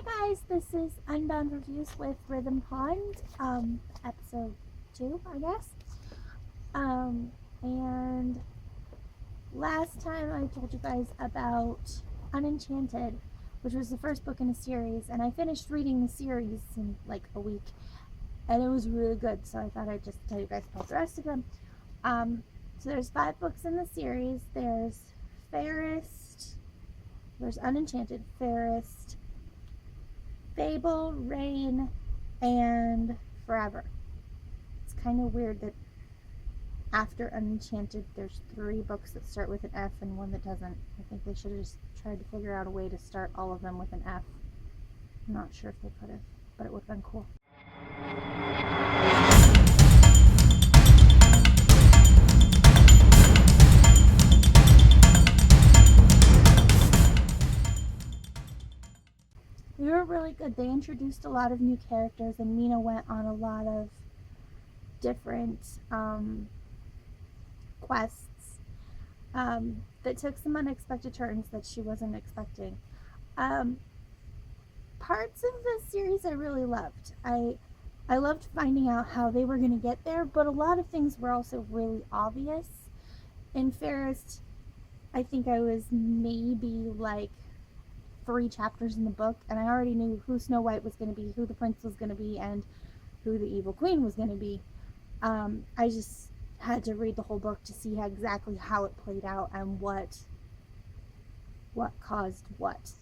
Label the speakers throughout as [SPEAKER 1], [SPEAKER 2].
[SPEAKER 1] Hi guys, this is Unbound Reviews with RhythemPond, episode 2, I guess. And last time I told you guys about UnEnchanted, which was the first book in a series, and I finished reading the series in like a week, and it was really good, so I thought I'd just tell you guys about the rest of them. So there's 5 books in the series. There's Fairest, there's UnEnchanted, Fairest, Fable, Rain, and Forever. It's kind of weird that after UnEnchanted there's 3 books that start with an F and 1 that doesn't. I think they should have just tried to figure out a way to start all of them with an F. I'm not sure if they could have, but it would have been cool. They were really good. They introduced a lot of new characters, and Mina went on a lot of different quests that took some unexpected turns that she wasn't expecting. Parts of the series I really loved. I loved finding out how they were going to get there, but a lot of things were also really obvious. In Fairest, I think I was maybe like 3 chapters in the book, and I already knew who Snow White was going to be, who the prince was going to be, and who the evil queen was going to be. I just had to read the whole book to see exactly how it played out and what caused what.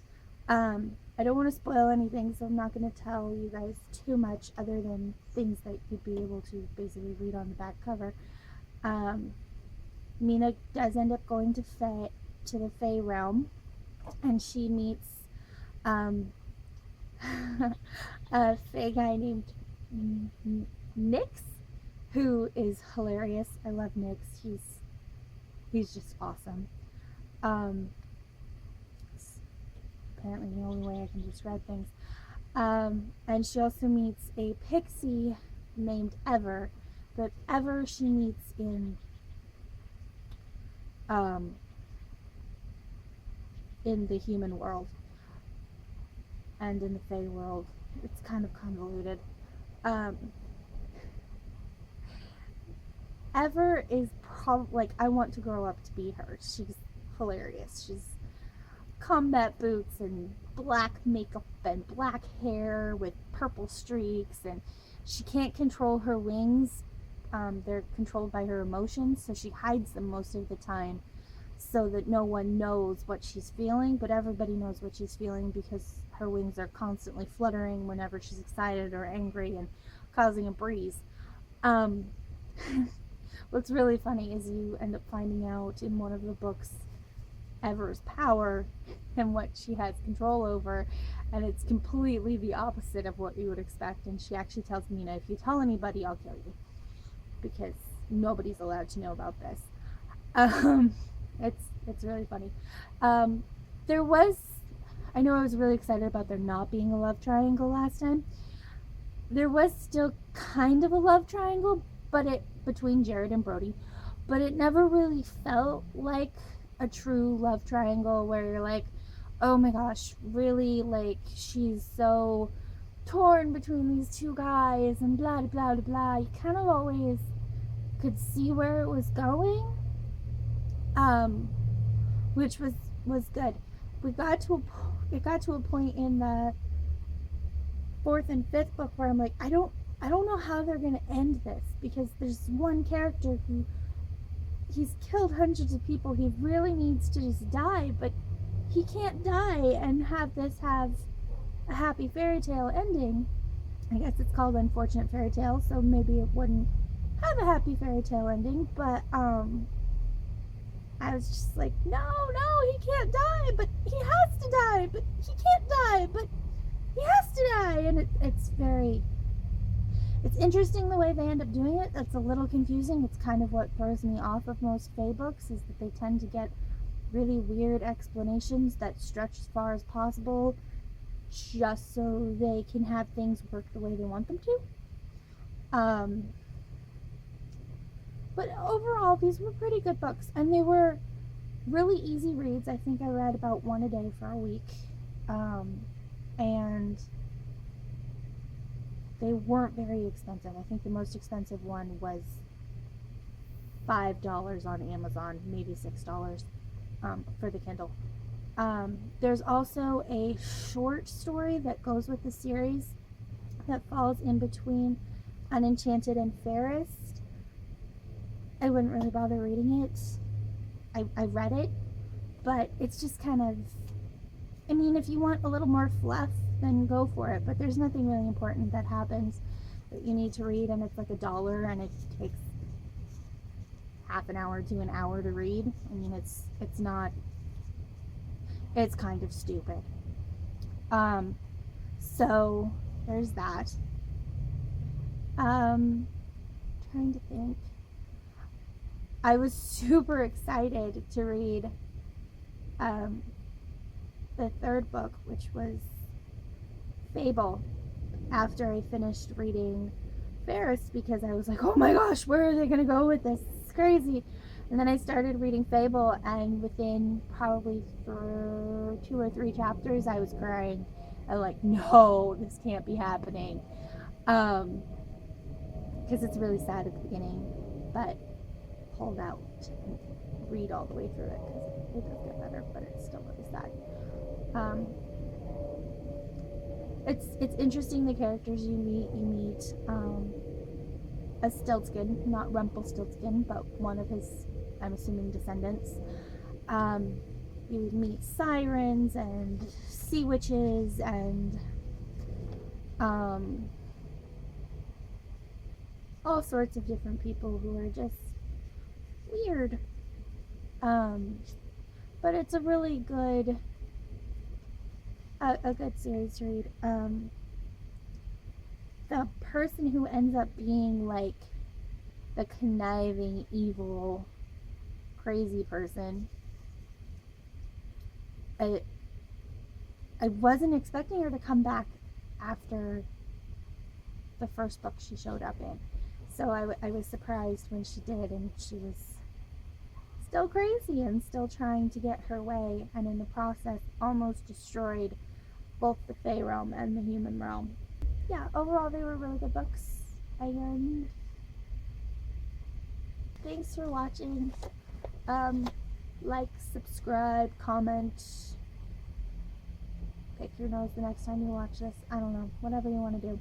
[SPEAKER 1] I don't want to spoil anything, so I'm not going to tell you guys too much other than things that you'd be able to basically read on the back cover. Mina does end up going to the Fae realm, and she meets a Fae guy named Nyx, who is hilarious. I love Nyx. He's just awesome. It's apparently the only way I can describe things. And she also meets a pixie named Ever, but Ever she meets in the human world, and in the Fae world it's kind of convoluted. Ever is probably like, I want to grow up to be her. She's hilarious. She's combat boots and black makeup and black hair with purple streaks, and she can't control her wings. They're controlled by her emotions, so she hides them most of the time so that no one knows what she's feeling, but everybody knows what she's feeling because her wings are constantly fluttering whenever she's excited or angry and causing a breeze. What's really funny is you end up finding out in one of the books Ever's power and what she has control over, and it's completely the opposite of what you would expect. And she actually tells Mina, if you tell anybody, I'll kill you, because nobody's allowed to know about this. It's really funny. I know I was really excited about there not being a love triangle last time. There was still kind of a love triangle, but between Jared and Brody, but it never really felt like a true love triangle where you're like, oh my gosh, really, like, she's so torn between these 2 guys and blah blah blah blah. You kind of always could see where it was going, which was good. It got to a point in the 4th and 5th book where I'm like, I don't know how they're gonna end this, because there's one character who he's killed hundreds of people. He really needs to just die, but he can't die and have a happy fairy tale ending. I guess it's called Unfortunate Fairy Tale, so maybe it wouldn't have a happy fairy tale ending, but I was just like, no, he can't die, but he has to die, but he can't die, but he has to die. And it's interesting the way they end up doing it. That's a little confusing. It's kind of what throws me off of most Fae books, is that they tend to get really weird explanations that stretch as far as possible just so they can have things work the way they want them to. But overall, these were pretty good books, and they were really easy reads. I think I read about 1 a day for a week, and they weren't very expensive. I think the most expensive one was $5 on Amazon, maybe $6 for the Kindle. There's also a short story that goes with the series that falls in between UnEnchanted and Fairest. I wouldn't really bother reading it. I read it, but it's just kind of, I mean, if you want a little more fluff, then go for it. But there's nothing really important that happens that you need to read, and it's like $1, and it takes half an hour to an hour to read. I mean, it's not, it's kind of stupid. So there's that. Trying to think. I was super excited to read the third book, which was Fable, after I finished reading Fairest, because I was like, oh my gosh, where are they going to go with this? It's crazy. And then I started reading Fable, and within probably 2 or 3 chapters, I was crying. I'm like, no, this can't be happening. Because it's really sad at the beginning, but hold out and read all the way through it, because it does get better, but it's still really sad. It's interesting, the characters you meet. You meet a Stiltskin, not Rumpelstiltskin, but one of his, I'm assuming, descendants. You meet sirens and sea witches and all sorts of different people who are just weird. But it's a really good a good series to read. The person who ends up being like the conniving, evil, crazy person, I wasn't expecting her to come back after the first book she showed up in. So I was surprised when she did, and she was still crazy and still trying to get her way, and in the process almost destroyed both the Fae realm and the human realm. Yeah, overall they were really good books. Thanks for watching. Like, subscribe, comment, pick your nose the next time you watch this. I don't know, whatever you want to do.